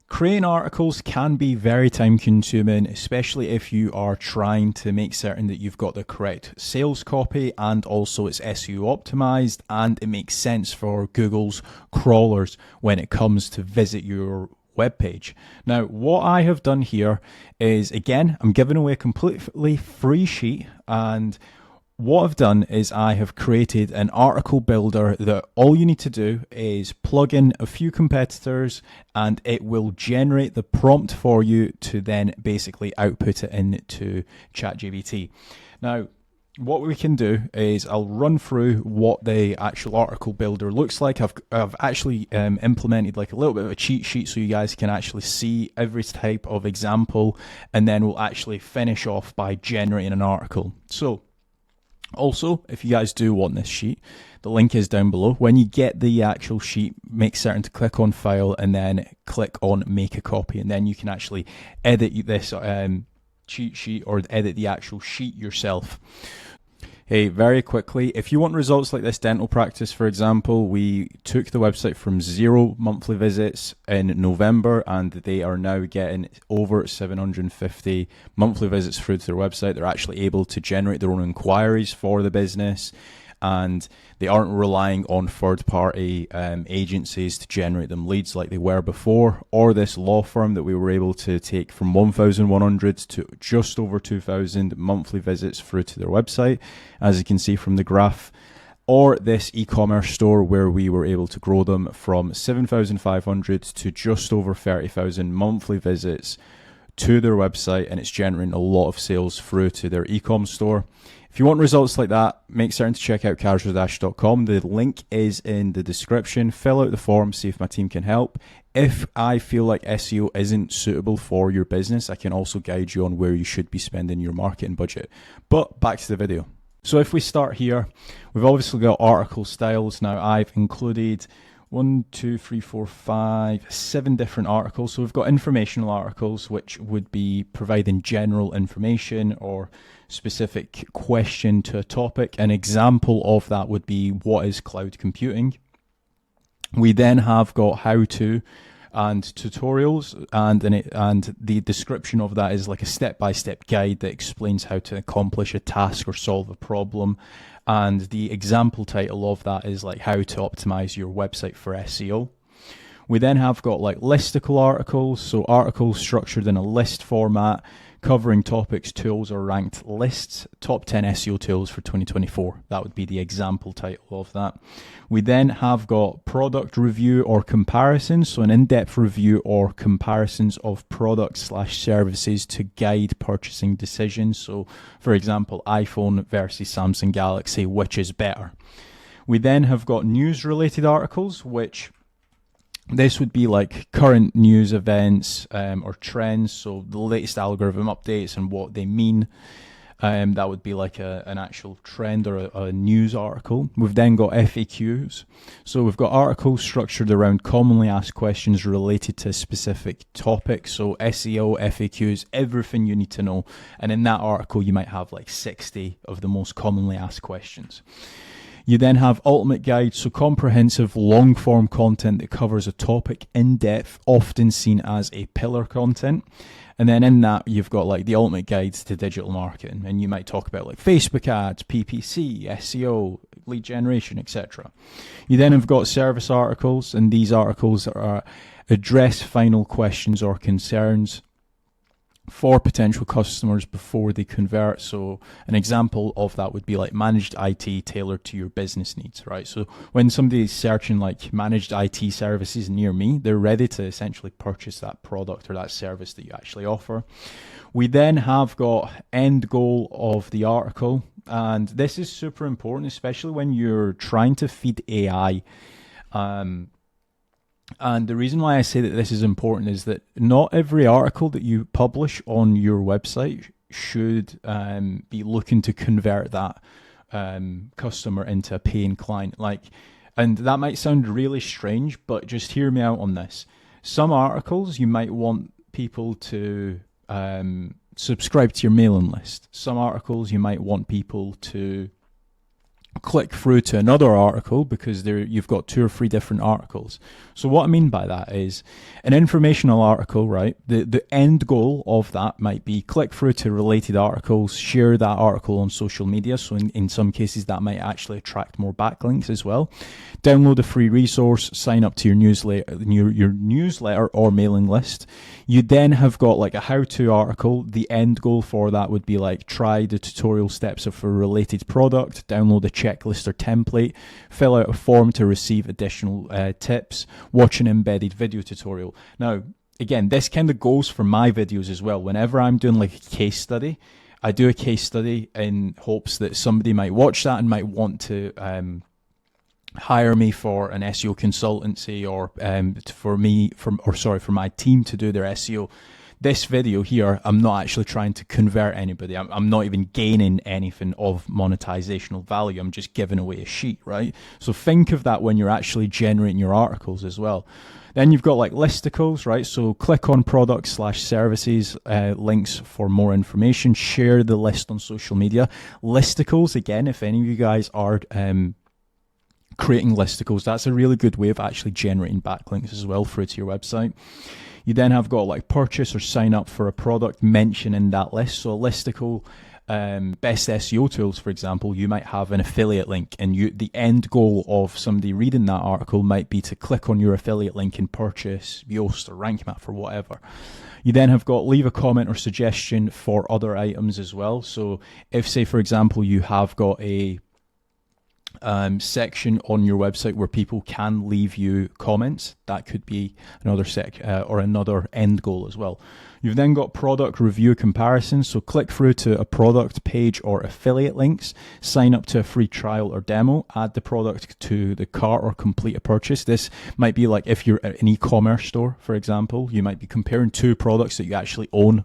Creating articles can be very time consuming, especially if you are trying to make certain that you've got the correct sales copy and also it's SEO optimized and it makes sense for Google's crawlers when it comes to visit your webpage. Now, what I have done here is, again, I'm giving away a completely free sheet, and what I've done is I have created an article builder that all you need to do is plug in a few competitors and it will generate the prompt for you to then basically output it into ChatGPT. Now, what we can do is I'll run through what the actual article builder looks like. I've actually implemented like a little bit of a cheat sheet so you guys can actually see every type of example, and then we'll actually finish off by generating an article. So also, if you guys do want this sheet, the link is down below. When you get the actual sheet, make certain to click on File and then click on Make a Copy, and then you can actually edit this cheat sheet or edit the actual sheet yourself. Hey, very quickly, if you want results like this dental practice, for example, we took the website from 0 monthly visits in November and they are now getting over 750 monthly visits through to their website. They're actually able to generate their own inquiries for the business, and they aren't relying on third-party agencies to generate them leads like they were before, or this law firm that we were able to take from 1,100 to just over 2,000 monthly visits through to their website, as you can see from the graph, or this e-commerce store where we were able to grow them from 7,500 to just over 30,000 monthly visits to their website, and it's generating a lot of sales through to their e-com store. If you want results like that, make certain to check out casualdash.com. The link is in the description. Fill out the form, see if my team can help. If I feel like SEO isn't suitable for your business, I can also guide you on where you should be spending your marketing budget. But back to the video. So if we start here, we've obviously got article styles. Now I've included 7 different articles. So we've got informational articles, which would be providing general information or specific question to a topic. An example of that would be, what is cloud computing? We then have got how to and tutorials, and the description of that is like a step-by-step guide that explains how to accomplish a task or solve a problem. And the example title of that is like how to optimize your website for SEO. We then have got like listicle articles, so articles structured in a list format, covering topics, tools, or ranked lists, top 10 SEO tools for 2024. That would be the example title of that. We then have got product review or comparisons, so an in-depth review or comparisons of products/services to guide purchasing decisions. So, for example, iPhone versus Samsung Galaxy, which is better? We then have got news-related articles, which this would be like current news events or trends, so the latest algorithm updates and what they mean. That would be like an actual trend or a news article. We've then got FAQs. So we've got articles structured around commonly asked questions related to a specific topic. So SEO, FAQs, everything you need to know. And in that article, you might have like 60 of the most commonly asked questions. You then have ultimate guide, so comprehensive long-form content that covers a topic in depth, often seen as a pillar content. And then in that, you've got like the ultimate guides to digital marketing, and you might talk about like Facebook ads, PPC, SEO, lead generation, etc. You then have got service articles, and these articles are address final questions or concerns for potential customers before they convert. So an example of that would be like managed IT tailored to your business needs, right? So when somebody is searching like managed IT services near me, they're ready to essentially purchase that product or that service that you actually offer. We then have got end goal of the article, and this is super important, especially when you're trying to feed AI. And the reason why I say that this is important is that not every article that you publish on your website should be looking to convert that customer into a paying client. And that might sound really strange, but just hear me out on this. Some articles you might want people to subscribe to your mailing list. Some articles you might want people to click through to another article because there you've got 2 or 3 different articles. So what I mean by that is an informational article, right? The end goal of that might be click through to related articles, share that article on social media. So in some cases that might actually attract more backlinks as well. Download a free resource, sign up to your newsletter or mailing list. You then have got like a how-to article. The end goal for that would be like try the tutorial steps of a related product, download a checklist or template, fill out a form to receive additional tips, watch an embedded video tutorial. Now, again, this kind of goes for my videos as well. Whenever I'm doing like a case study, I do a case study in hopes that somebody might watch that and might want to hire me for an SEO consultancy or for my team to do their SEO. This video here, I'm not actually trying to convert anybody. I'm not even gaining anything of monetizational value. I'm just giving away a sheet, right? So think of that when you're actually generating your articles as well. Then you've got like listicles, right? So click on products/services links for more information. Share the list on social media. Listicles, again, if any of you guys are creating listicles, that's a really good way of actually generating backlinks as well through to your website. You then have got like purchase or sign up for a product mentioned in that list. So a listicle, best SEO tools, for example, you might have an affiliate link, and the end goal of somebody reading that article might be to click on your affiliate link and purchase Yoast or Rank Map or whatever. You then have got leave a comment or suggestion for other items as well. So if, say, for example, you have got a section on your website where people can leave you comments, that could be another another end goal as well. You've then got product review comparisons. So click through to a product page or affiliate links, sign up to a free trial or demo, add the product to the cart or complete a purchase. This might be like if you're an e-commerce store, for example, you might be comparing 2 products that you actually own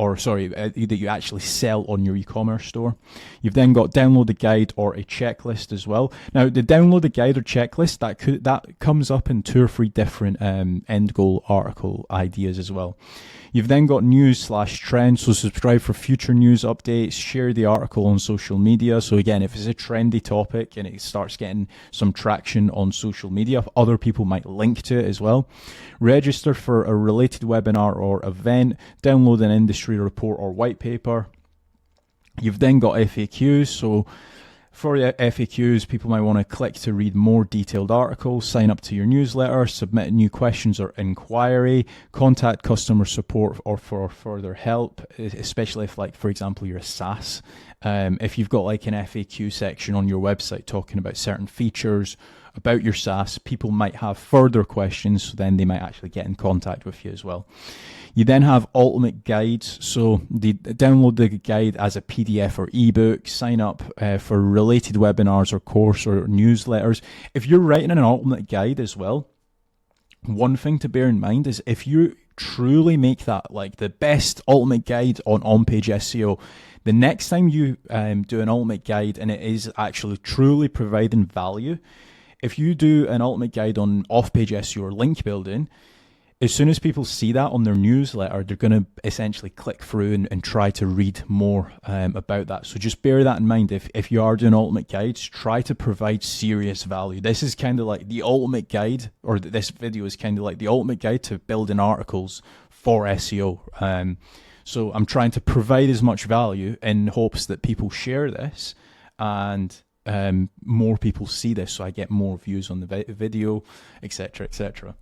that you actually sell on your e-commerce store. You've then got download a guide or a checklist as well. Now, the download a guide or checklist, that comes up in 2 or 3 different end goal article ideas as well. You've then got news/trends, so subscribe for future news updates, share the article on social media. So again, if it's a trendy topic and it starts getting some traction on social media, other people might link to it as well. Register for a related webinar or event, download an industry report or white paper. You've then got FAQs, so for FAQs, people might want to click to read more detailed articles, sign up to your newsletter, submit new questions or inquiry, contact customer support or for further help, especially if, like, for example, you're a SaaS. If you've got like an FAQ section on your website talking about certain features about your SaaS, people might have further questions, so then they might actually get in contact with you as well. You then have ultimate guides, so download the guide as a PDF or ebook, sign up for related webinars or course or newsletters. If you're writing an ultimate guide as well, one thing to bear in mind is if you truly make that like the best ultimate guide on on-page SEO, the next time you do an ultimate guide and it is actually truly providing value, if you do an ultimate guide on off-page SEO or link building, as soon as people see that on their newsletter, they're going to essentially click through and try to read more about that. So just bear that in mind. If you are doing ultimate guides, try to provide serious value. This is kind of like the ultimate guide, or this video is kind of like the ultimate guide to building articles for SEO. So I'm trying to provide as much value in hopes that people share this and more people see this, so I get more views on the video, etc., etc.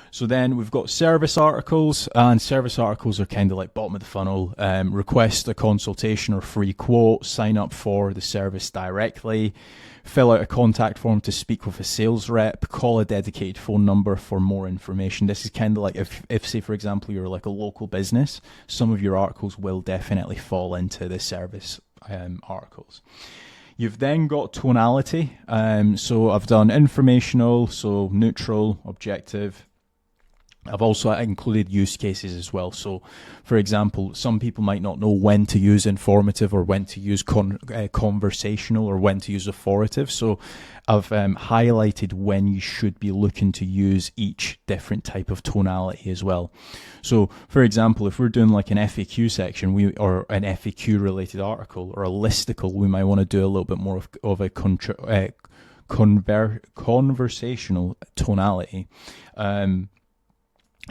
So then we've got service articles, and service articles are kind of like bottom of the funnel. Request a consultation or free quote, sign up for the service directly, fill out a contact form to speak with a sales rep, call a dedicated phone number for more information. This is kind of like if say, for example, you're like a local business, some of your articles will definitely fall into the service articles. You've then got tonality. So I've done informational, so neutral, objective. I've also included use cases as well. So, for example, some people might not know when to use informative or when to use conversational or when to use authoritative. So I've highlighted when you should be looking to use each different type of tonality as well. So, for example, if we're doing like an FAQ section, or an FAQ related article or a listicle, we might want to do a little bit more of a conversational tonality.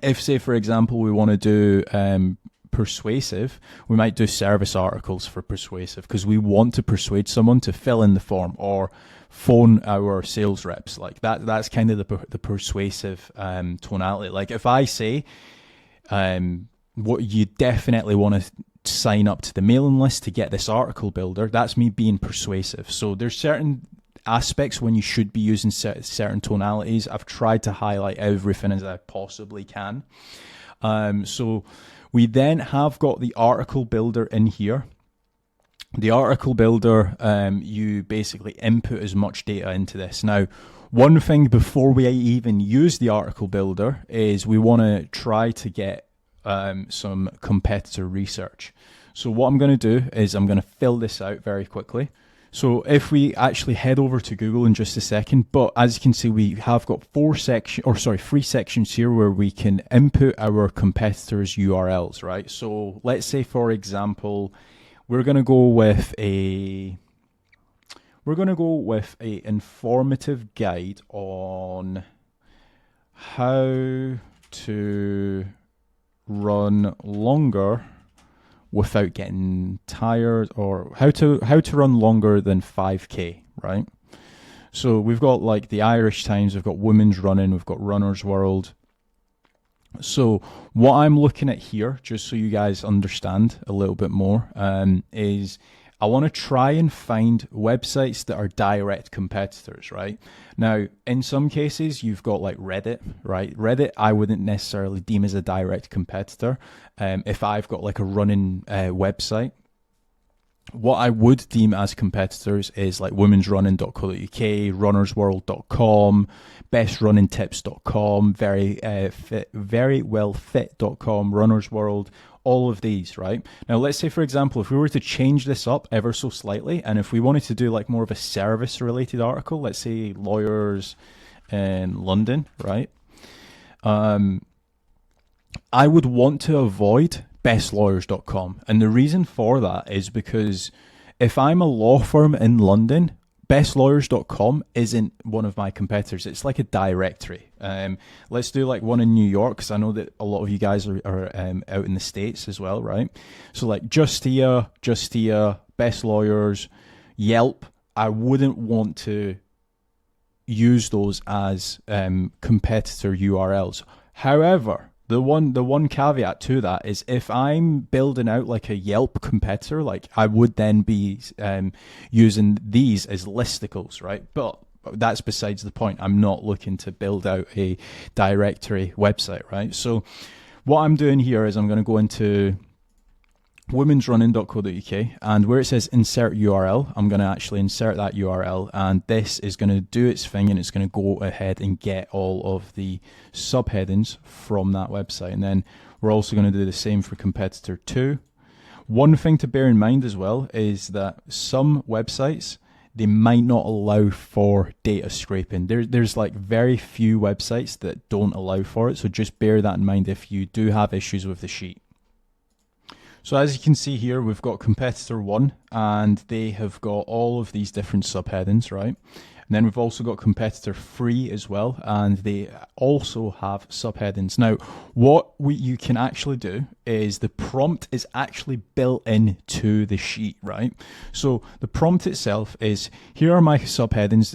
If, say, for example, we want to do persuasive, we might do service articles for persuasive because we want to persuade someone to fill in the form or phone our sales reps. Like that's kind of the persuasive tonality. Like if I say what you definitely want to sign up to the mailing list to get this article builder, that's me being persuasive. So there's certain aspects when you should be using certain tonalities. I've tried to highlight everything as I possibly can. So we then have got the article builder in here. The article builder, you basically input as much data into this. Now, one thing before we even use the article builder is we want to try to get some competitor research. So what I'm going to do is I'm going to fill this out very quickly. So if we actually head over to Google in just a second, but as you can see, we have got three sections here where we can input our competitors' URLs, right? So let's say, for example, we're going to go with a informative guide on how to run longer without getting tired, or how to run longer than 5K, right? So we've got like the Irish Times, we've got Women's Running, we've got Runner's World. So what I'm looking at here, just so you guys understand a little bit more, is I want to try and find websites that are direct competitors, right? Now, in some cases, you've got like Reddit, right? Reddit, I wouldn't necessarily deem as a direct competitor. If I've got like a running website, what I would deem as competitors is like womensrunning.co.uk, runnersworld.com, bestrunningtips.com, verywellfit.com, Runner's World, all of these, right? Now, let's say, for example, if we were to change this up ever so slightly, and if we wanted to do like more of a service-related article, let's say lawyers in London, right? I would want to avoid bestlawyers.com. And the reason for that is because if I'm a law firm in London, bestlawyers.com isn't one of my competitors. It's like a directory. Let's do like one in New York, because I know that a lot of you guys are out in the States as well, right? So like Justia, Best Lawyers, Yelp, I wouldn't want to use those as competitor URLs. However, the one caveat to that is if I'm building out like a Yelp competitor, like I would then be using these as listicles, right? But that's besides the point. I'm not looking to build out a directory website, right? So what I'm doing here is I'm going to go into womensrunning.co.uk, and where it says insert URL, I'm going to actually insert that URL, and this is going to do its thing, and it's going to go ahead and get all of the subheadings from that website. And then we're also going to do the same for competitor 2. One thing to bear in mind as well is that some websites, they might not allow for data scraping. There's like very few websites that don't allow for it, so just bear that in mind if you do have issues with the sheet. So as you can see here, we've got competitor 1, and they have got all of these different subheadings, right? And then we've also got competitor 3 as well, and they also have subheadings. Now, what you can actually do is the prompt is actually built into the sheet, right? So the prompt itself is, here are my subheadings,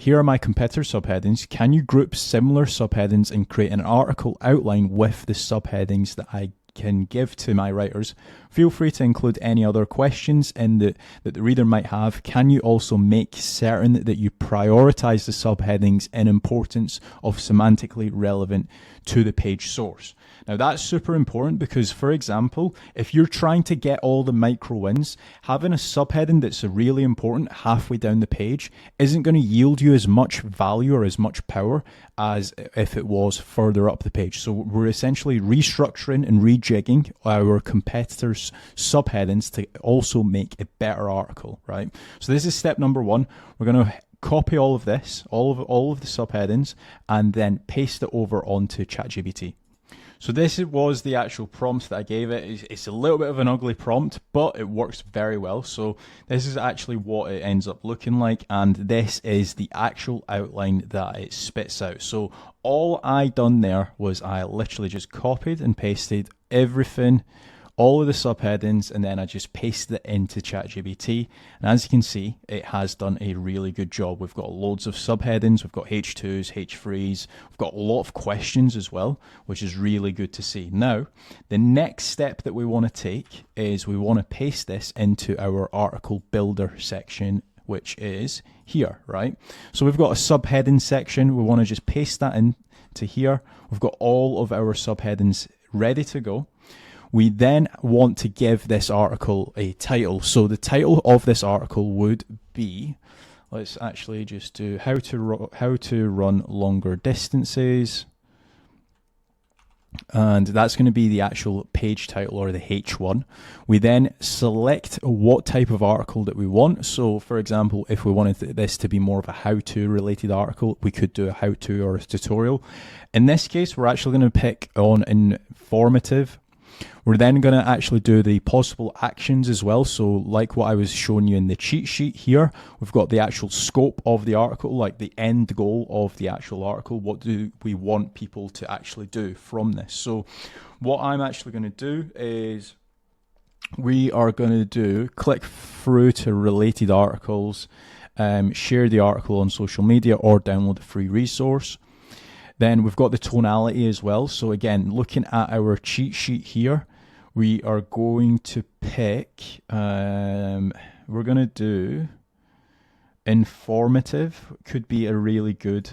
here are my competitor subheadings. Can you group similar subheadings and create an article outline with the subheadings that I can give to my writers. Feel free to include any other questions that the reader might have. Can you also make certain that you prioritize the subheadings in importance of semantically relevant to the page source? Now that's super important because, for example, if you're trying to get all the micro wins, having a subheading that's really important halfway down the page isn't going to yield you as much value or as much power as if it was further up the page. So we're essentially restructuring and rejigging our competitors' subheadings to also make a better article, right? So this is step number one. We're going to copy all of this, all of the subheadings, and then paste it over onto ChatGPT. So this was the actual prompt that I gave it. It's a little bit of an ugly prompt, but it works very well. So this is actually what it ends up looking like, and this is the actual outline that it spits out. So all I done there was I literally just copied and pasted everything, all of the subheadings, and then I just pasted it into ChatGPT. And as you can see, it has done a really good job. We've got loads of subheadings, we've got H2s, H3s, we've got a lot of questions as well, which is really good to see. Now, the next step that we want to take is we want to paste this into our article builder section, which is here, right? So we've got a subheading section. We want to just paste that into here. We've got all of our subheadings ready to go. We then want to give this article a title. So the title of this article would be, let's actually just do how to run longer distances. And that's going to be the actual page title, or the H1. We then select what type of article that we want. So for example, if we wanted this to be more of a how-to related article, we could do a how-to or a tutorial. In this case, we're actually going to pick on informative. We're then going to actually do the possible actions as well. So like what I was showing you in the cheat sheet here, we've got the actual scope of the article, like the end goal of the actual article. What do we want people to actually do from this? So what I'm actually going to do is we are going to click through to related articles, share the article on social media, or download the free resource. Then we've got the tonality as well. So again, looking at our cheat sheet here, we are going to pick, we're going to do informative. Could be a really good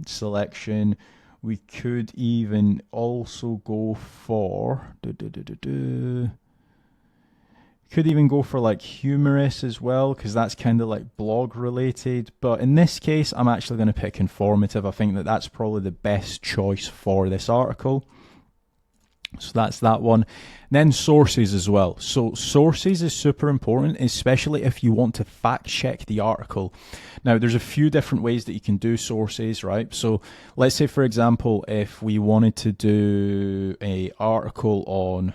selection. We could even also go for, could even go for like humorous as well, because that's kind of like blog related. But in this case, I'm actually going to pick informative. I think that that's probably the best choice for this article. So that's that one. And then sources as well. So sources is super important, especially if you want to fact check the article. Now, there's a few different ways that you can do sources, right? So let's say, for example, if we wanted to do an article on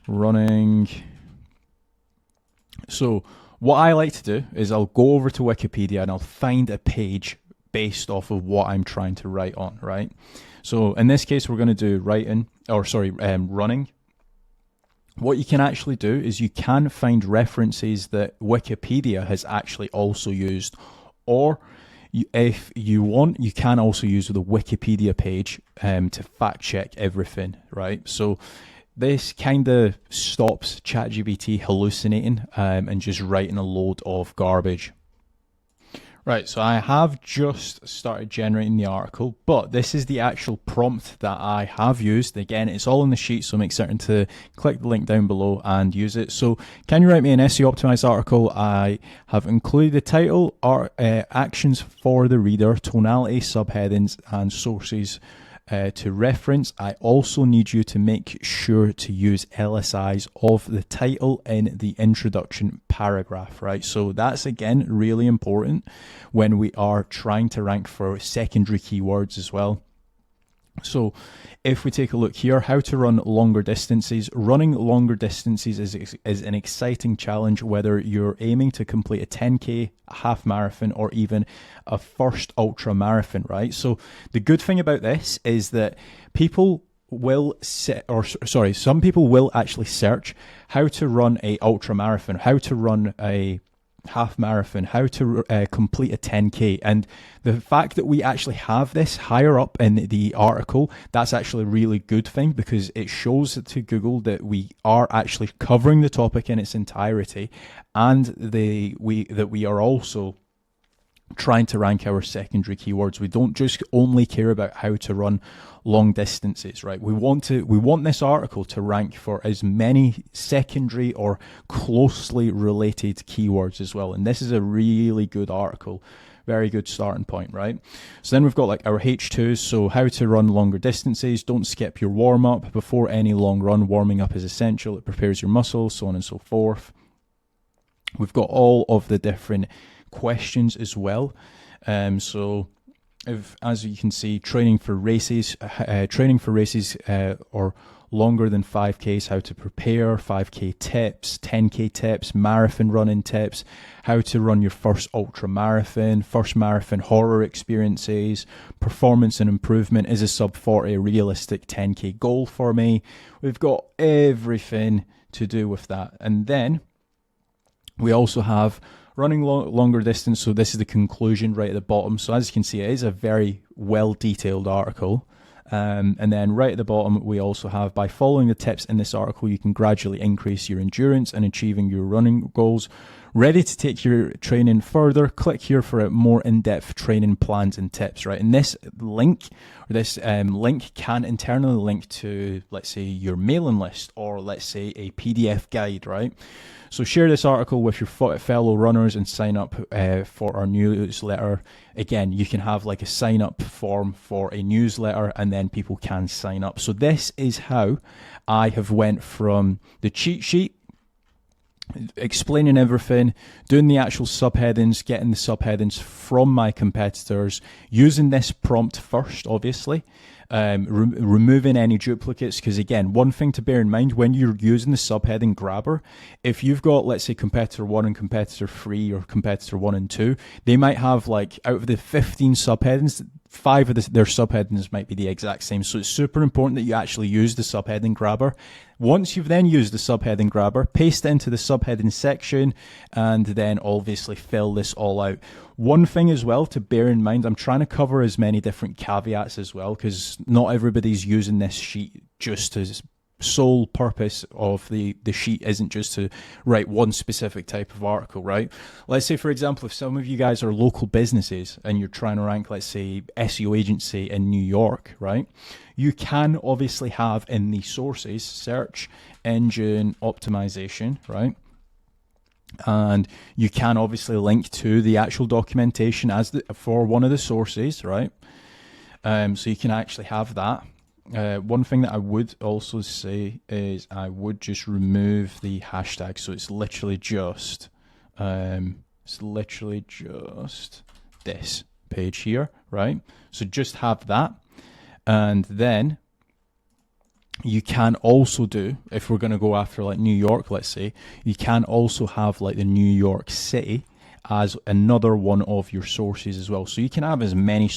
running. So what I like to do is I'll go over to Wikipedia and I'll find a page based off of what I'm trying to write on, right? So in this case, we're going to do running. What you can actually do is you can find references that Wikipedia has actually also used, or if you want, you can also use the Wikipedia page to fact check everything, right? So this kind of stops ChatGPT hallucinating and just writing a load of garbage. Right, so I have just started generating the article, but this is the actual prompt that I have used. Again, it's all in the sheet, so make certain to click the link down below and use it. So, can you write me an SEO optimized article? I have included the title, actions for the reader, tonality, subheadings, and sources to reference. I also need you to make sure to use LSIs of the title in the introduction paragraph, right? So that's, again, really important when we are trying to rank for secondary keywords as well. So if we take a look here, how to run longer distances. Running longer distances is an exciting challenge, whether you're aiming to complete a 10K, a half marathon, or even a first ultra marathon, right? So the good thing about this is that some people will actually search how to run a ultra marathon, how to run a half marathon, how to complete a 10K. And the fact that we actually have this higher up in the article, that's actually a really good thing, because it shows to Google that we are actually covering the topic in its entirety, and that we are also trying to rank our secondary keywords. We don't just only care about how to run long distances, right? We want this article to rank for as many secondary or closely related keywords as well. And this is a really good article, very good starting point, right? So then we've got like our H2s, so how to run longer distances. Don't skip your warm up. Before any long run, warming up is essential. It prepares your muscles, so on and so forth. We've got all of the different questions as well. So if, as you can see, training for races or longer than 5Ks, how to prepare, 5K tips, 10K tips, marathon running tips, how to run your first ultra marathon, first marathon horror experiences, performance and improvement, is a sub 40 a realistic 10K goal for me. We've got everything to do with that. And then we also have running longer distance, so this is the conclusion right at the bottom. So as you can see, it is a very well detailed article. And then right at the bottom, we also have, by following the tips in this article, you can gradually increase your endurance and achieving your running goals. Ready to take your training further? Click here for a more in-depth training plans and tips, right? And this link, or this link can internally link to, let's say, your mailing list, or let's say a PDF guide, right? So share this article with your fellow runners and sign up for our newsletter. Again, you can have like a sign up form for a newsletter, and then people can sign up. So this is how I have went from the cheat sheet, explaining everything, doing the actual subheadings, getting the subheadings from my competitors, using this prompt first, obviously, removing any duplicates, because again, one thing to bear in mind when you're using the subheading grabber, if you've got, let's say, competitor 1 and competitor 3, or competitor 1 and 2, they might have, like, out of the 15 subheadings, 5 of their subheadings might be the exact same. So it's super important that you actually use the subheading grabber. Once you've then used the subheading grabber, paste it into the subheading section, and then obviously fill this all out. One thing as well to bear in mind, I'm trying to cover as many different caveats as well, because not everybody's using this sheet just as sole purpose of the sheet isn't just to write one specific type of article, right? Let's say, for example, if some of you guys are local businesses and you're trying to rank, let's say, SEO agency in New York, right? You can obviously have in the sources search engine optimization, right? And you can obviously link to the actual documentation as for one of the sources, right? So you can actually have that. One thing that I would also say is I would just remove the hashtag. So it's literally just this page here, right? So just have that. And then you can also do, if we're going to go after like New York, let's say, you can also have like the New York City as another one of your sources as well. So you can have as many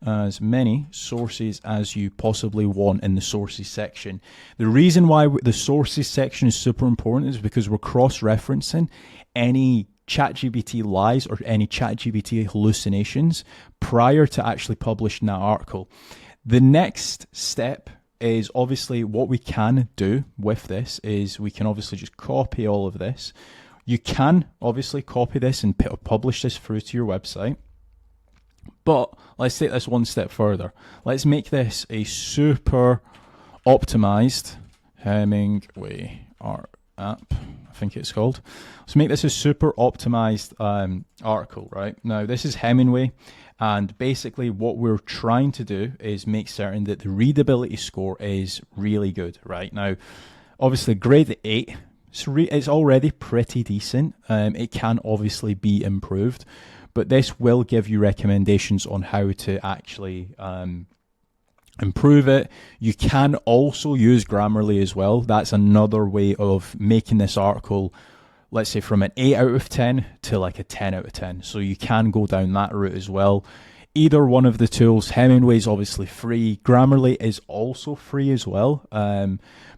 as many sources as you possibly want in the sources section. The reason why the sources section is super important is because we're cross-referencing any ChatGPT lies or any ChatGPT hallucinations prior to actually publishing that article. The next step is obviously what we can do with this is we can obviously just copy all of this. You can obviously copy this and publish this through to your website. But let's take this one step further. Let's make this a super optimized Hemingway art app, I think it's called. Let's make this a super optimized article, right? Now, this is Hemingway, and basically what we're trying to do is make certain that the readability score is really good, right? Now, obviously, grade 8, it's already pretty decent. It can obviously be improved, but this will give you recommendations on how to actually improve it. You can also use Grammarly as well. That's another way of making this article, let's say, from an 8 out of 10 to like a 10 out of 10. So you can go down that route as well. either one of the tools. Hemingway is obviously free. Grammarly is also free as well.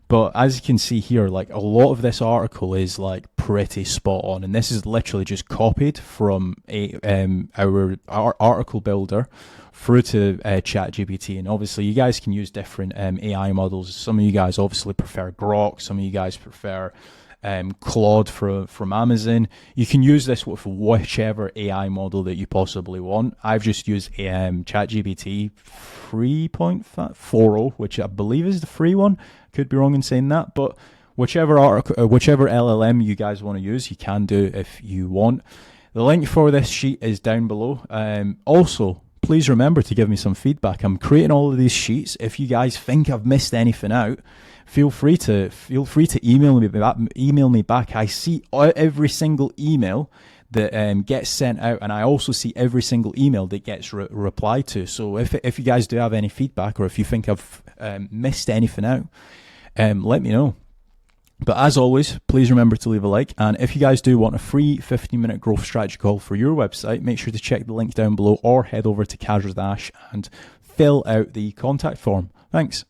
But as you can see here, like a lot of this article is like pretty spot on, and this is literally just copied from our article builder through to ChatGPT. And obviously you guys can use different AI models. Some of you guys obviously prefer Grok, some of you guys prefer Claude from Amazon. You can use this with whichever AI model that you possibly want. I've just used ChatGPT 3.40, which I believe is the free one. Could be wrong in saying that, but whichever LLM you guys want to use, you can do if you want. The link for this sheet is down below. Also, please remember to give me some feedback. I'm creating all of these sheets. If you guys think I've missed anything out, feel free to email me back. I see every single email that gets sent out, and I also see every single email that gets replied to. So if you guys do have any feedback, or if you think I've missed anything out, let me know. But as always, please remember to leave a like. And if you guys do want a free 15-minute growth strategy call for your website, make sure to check the link down below or head over to Kazra Dash and fill out the contact form. Thanks.